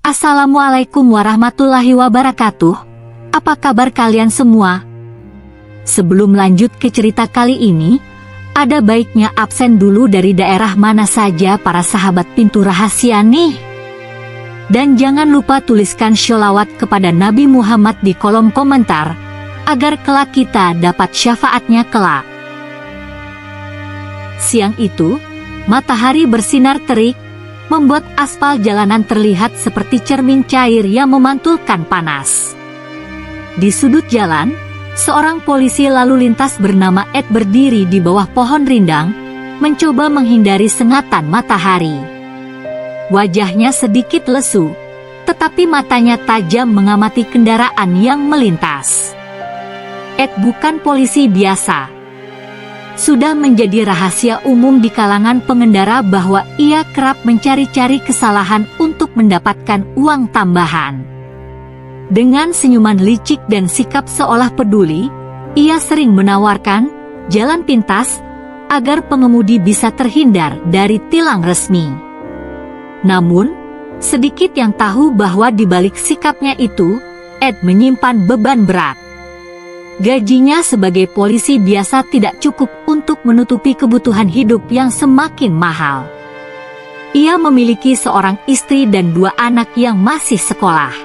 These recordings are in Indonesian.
Assalamualaikum warahmatullahi wabarakatuh. Apa kabar kalian semua? Sebelum lanjut ke cerita kali ini, ada baiknya absen dulu dari daerah mana saja para sahabat pintu rahasia nih. Dan jangan lupa tuliskan sholawat kepada Nabi Muhammad di kolom komentar, agar kelak kita dapat syafaatnya kelak. Siang itu, matahari bersinar terik, membuat aspal jalanan terlihat seperti cermin cair yang memantulkan panas. Di sudut jalan, seorang polisi lalu lintas bernama Ed berdiri di bawah pohon rindang, mencoba menghindari sengatan matahari. Wajahnya sedikit lesu, tetapi matanya tajam mengamati kendaraan yang melintas. Ed bukan polisi biasa. Sudah menjadi rahasia umum di kalangan pengendara bahwa ia kerap mencari-cari kesalahan untuk mendapatkan uang tambahan. Dengan senyuman licik dan sikap seolah peduli, ia sering menawarkan jalan pintas agar pengemudi bisa terhindar dari tilang resmi. Namun, sedikit yang tahu bahwa di balik sikapnya itu, Ed menyimpan beban berat. Gajinya sebagai polisi biasa tidak cukup untuk menutupi kebutuhan hidup yang semakin mahal. Ia memiliki seorang istri dan 2 anak yang masih sekolah.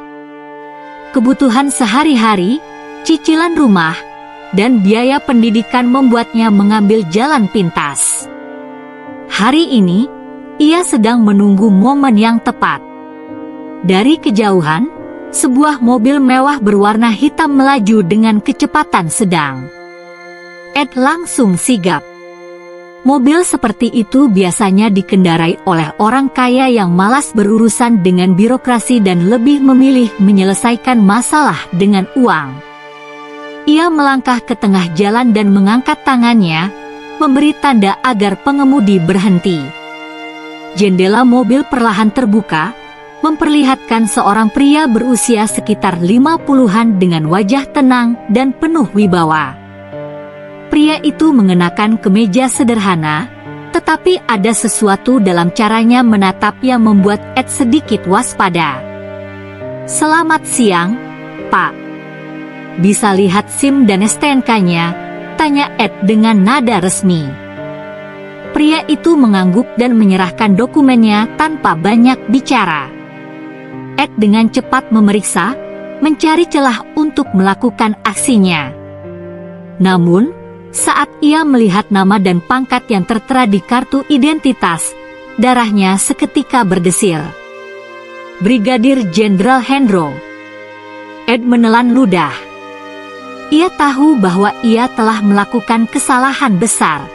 Kebutuhan sehari-hari, cicilan rumah, dan biaya pendidikan membuatnya mengambil jalan pintas. Hari ini, ia sedang menunggu momen yang tepat. Dari kejauhan, sebuah mobil mewah berwarna hitam melaju dengan kecepatan sedang. Ed langsung sigap. Mobil seperti itu biasanya dikendarai oleh orang kaya yang malas berurusan dengan birokrasi dan lebih memilih menyelesaikan masalah dengan uang. Ia melangkah ke tengah jalan dan mengangkat tangannya, memberi tanda agar pengemudi berhenti. Jendela mobil perlahan terbuka, memperlihatkan seorang pria berusia sekitar 50-an dengan wajah tenang dan penuh wibawa. Pria itu mengenakan kemeja sederhana, tetapi ada sesuatu dalam caranya menatap yang membuat Ed sedikit waspada. "Selamat siang, Pak. Bisa lihat SIM dan STNK-nya?" tanya Ed dengan nada resmi. Pria itu mengangguk dan menyerahkan dokumennya tanpa banyak bicara. Ed dengan cepat memeriksa, mencari celah untuk melakukan aksinya. Namun, saat ia melihat nama dan pangkat yang tertera di kartu identitas, darahnya seketika berdesir. Brigadir Jenderal Hendro. Ed menelan ludah. Ia tahu bahwa ia telah melakukan kesalahan besar.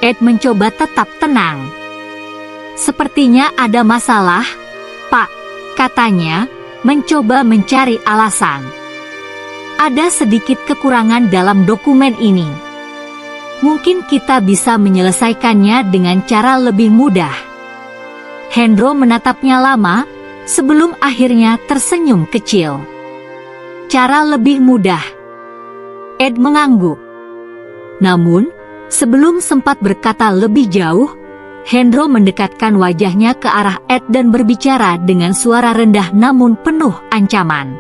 Ed mencoba tetap tenang. "Sepertinya ada masalah, Pak," katanya, mencoba mencari alasan. "Ada sedikit kekurangan dalam dokumen ini. Mungkin kita bisa menyelesaikannya dengan cara lebih mudah." Hendro menatapnya lama, sebelum akhirnya tersenyum kecil. "Cara lebih mudah?" Ed mengangguk. Namun, sebelum sempat berkata lebih jauh, Hendro mendekatkan wajahnya ke arah Ed dan berbicara dengan suara rendah namun penuh ancaman.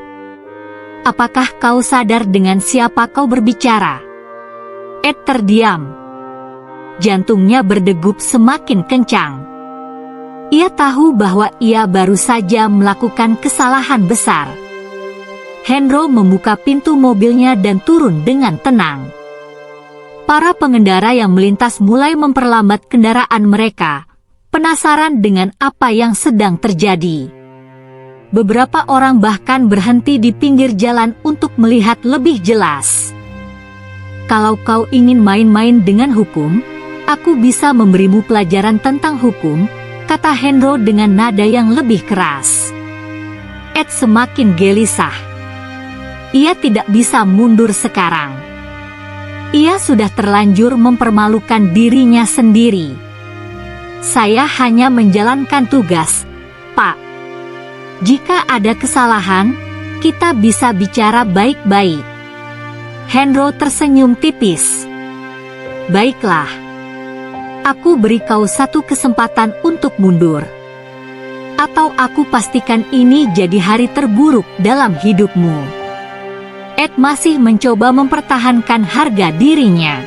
"Apakah kau sadar dengan siapa kau berbicara?" Ed terdiam. Jantungnya berdegup semakin kencang. Ia tahu bahwa ia baru saja melakukan kesalahan besar. Hendro membuka pintu mobilnya dan turun dengan tenang. Para pengendara yang melintas mulai memperlambat kendaraan mereka, penasaran dengan apa yang sedang terjadi. Beberapa orang bahkan berhenti di pinggir jalan untuk melihat lebih jelas. "Kalau kau ingin main-main dengan hukum, aku bisa memberimu pelajaran tentang hukum," kata Hendro dengan nada yang lebih keras. Ed semakin gelisah. Ia tidak bisa mundur sekarang. Ia sudah terlanjur mempermalukan dirinya sendiri. "Saya hanya menjalankan tugas, Pak. Jika ada kesalahan, kita bisa bicara baik-baik." Hendro tersenyum tipis. "Baiklah. Aku beri kau 1 kesempatan untuk mundur. atau aku pastikan ini jadi hari terburuk dalam hidupmu." Ed masih mencoba mempertahankan harga dirinya.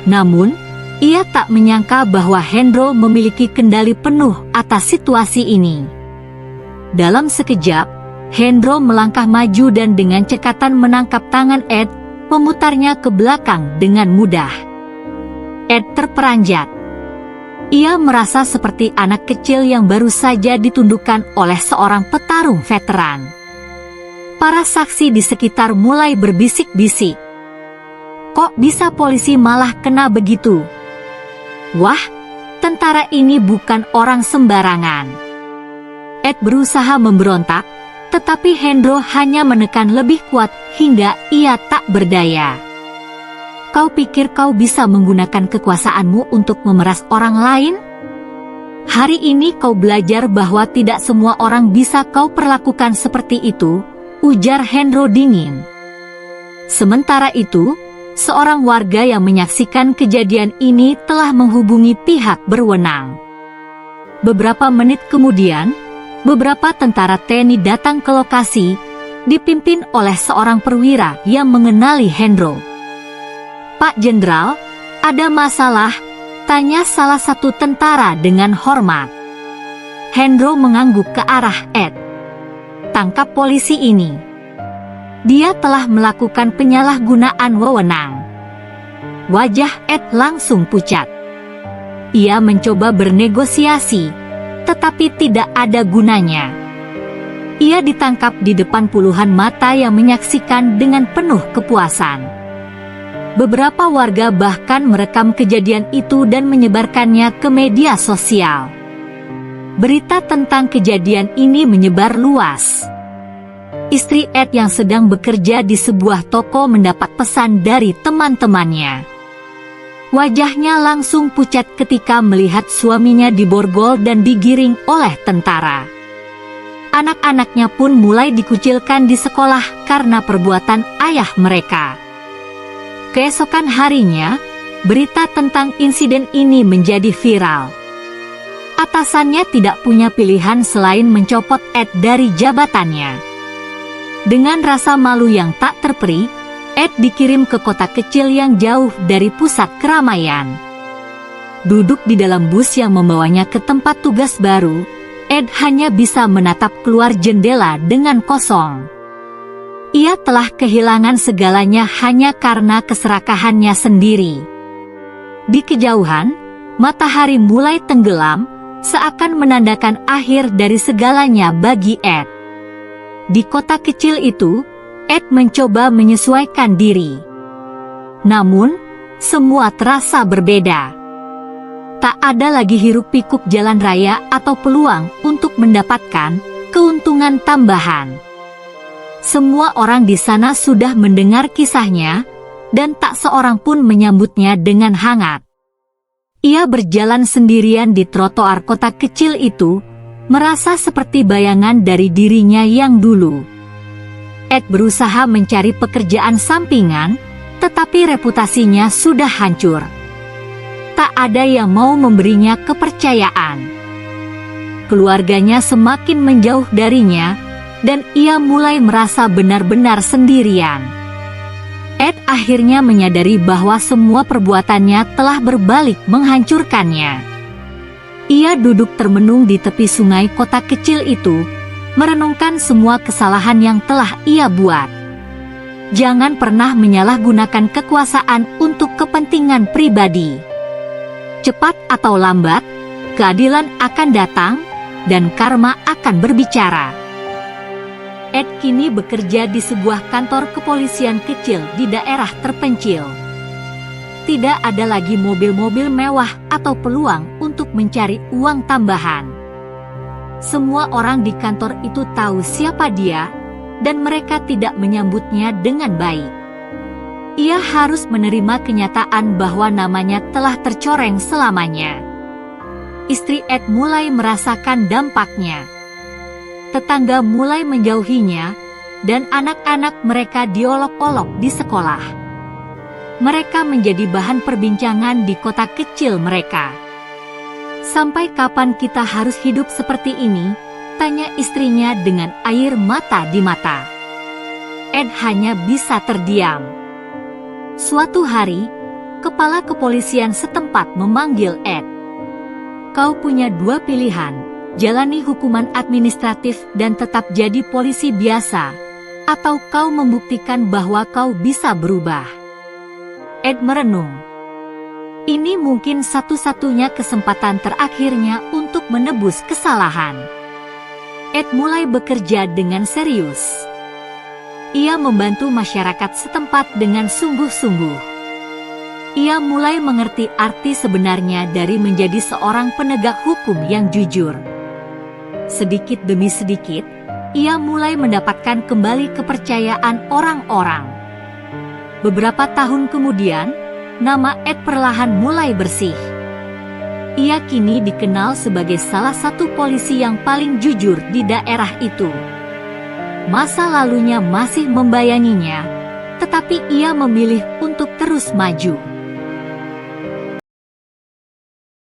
Namun, ia tak menyangka bahwa Hendro memiliki kendali penuh atas situasi ini. Dalam sekejap, Hendro melangkah maju dan dengan cekatan menangkap tangan Ed, memutarnya ke belakang dengan mudah. Ed terperanjat. Ia merasa seperti anak kecil yang baru saja ditundukkan oleh seorang petarung veteran. Para saksi di sekitar mulai berbisik-bisik. "Kok bisa polisi malah kena begitu? Wah, tentara ini bukan orang sembarangan." Ed berusaha memberontak, tetapi Hendro hanya menekan lebih kuat hingga ia tak berdaya. "Kau pikir kau bisa menggunakan kekuasaanmu untuk memeras orang lain? Hari ini kau belajar bahwa tidak semua orang bisa kau perlakukan seperti itu," ujar Hendro dingin. Sementara itu, seorang warga yang menyaksikan kejadian ini telah menghubungi pihak berwenang. Beberapa menit kemudian, beberapa tentara TNI datang ke lokasi, dipimpin oleh seorang perwira yang mengenali Hendro. "Pak Jenderal, ada masalah?" tanya salah satu tentara dengan hormat. Hendro mengangguk ke arah Ed. "Tangkap polisi ini. Dia telah melakukan penyalahgunaan wewenang." Wajah Ed langsung pucat. Ia mencoba bernegosiasi, tetapi tidak ada gunanya. Ia ditangkap di depan puluhan mata yang menyaksikan dengan penuh kepuasan. Beberapa warga bahkan merekam kejadian itu dan menyebarkannya ke media sosial. Berita tentang kejadian ini menyebar luas. Istri Ed yang sedang bekerja di sebuah toko mendapat pesan dari teman-temannya. Wajahnya langsung pucat ketika melihat suaminya diborgol dan digiring oleh tentara. Anak-anaknya pun mulai dikucilkan di sekolah karena perbuatan ayah mereka. Keesokan harinya, berita tentang insiden ini menjadi viral. Atasannya tidak punya pilihan selain mencopot Ed dari jabatannya. Dengan rasa malu yang tak terperi, Ed dikirim ke kota kecil yang jauh dari pusat keramaian. Duduk di dalam bus yang membawanya ke tempat tugas baru, Ed hanya bisa menatap keluar jendela dengan kosong. Ia telah kehilangan segalanya hanya karena keserakahannya sendiri. Di kejauhan, matahari mulai tenggelam, seakan menandakan akhir dari segalanya bagi Ed. Di kota kecil itu, Ed mencoba menyesuaikan diri. Namun, semua terasa berbeda. Tak ada lagi hiruk-pikuk jalan raya atau peluang untuk mendapatkan keuntungan tambahan. Semua orang di sana sudah mendengar kisahnya, dan tak seorang pun menyambutnya dengan hangat. Ia berjalan sendirian di trotoar kota kecil itu, merasa seperti bayangan dari dirinya yang dulu. Ed berusaha mencari pekerjaan sampingan, tetapi reputasinya sudah hancur. Tak ada yang mau memberinya kepercayaan. Keluarganya semakin menjauh darinya, dan ia mulai merasa benar-benar sendirian. Ed akhirnya menyadari bahwa semua perbuatannya telah berbalik menghancurkannya. Ia duduk termenung di tepi sungai kota kecil itu, merenungkan semua kesalahan yang telah ia buat. Jangan pernah menyalahgunakan kekuasaan untuk kepentingan pribadi. Cepat atau lambat, keadilan akan datang, dan karma akan berbicara. Ed kini bekerja di sebuah kantor kepolisian kecil di daerah terpencil. Tidak ada lagi mobil-mobil mewah atau peluang untuk mencari uang tambahan. Semua orang di kantor itu tahu siapa dia, dan mereka tidak menyambutnya dengan baik. Ia harus menerima kenyataan bahwa namanya telah tercoreng selamanya. Istri Ed mulai merasakan dampaknya. Tetangga mulai menjauhinya, dan anak-anak mereka diolok-olok di sekolah. Mereka menjadi bahan perbincangan di kota kecil mereka. Sampai kapan kita harus hidup seperti ini? Tanya istrinya dengan air mata di mata. Ed hanya bisa terdiam. Suatu hari, kepala kepolisian setempat memanggil Ed. Kau punya dua pilihan, jalani hukuman administratif dan tetap jadi polisi biasa, atau kau membuktikan bahwa kau bisa berubah. Ed merenung. Ini mungkin satu-satunya kesempatan terakhirnya untuk menebus kesalahan. Ed mulai bekerja dengan serius. Ia membantu masyarakat setempat dengan sungguh-sungguh. Ia mulai mengerti arti sebenarnya dari menjadi seorang penegak hukum yang jujur. Sedikit demi sedikit, ia mulai mendapatkan kembali kepercayaan orang-orang. Beberapa tahun kemudian, nama Ed perlahan mulai bersih. Ia kini dikenal sebagai salah satu polisi yang paling jujur di daerah itu. Masa lalunya masih membayanginya, tetapi ia memilih untuk terus maju.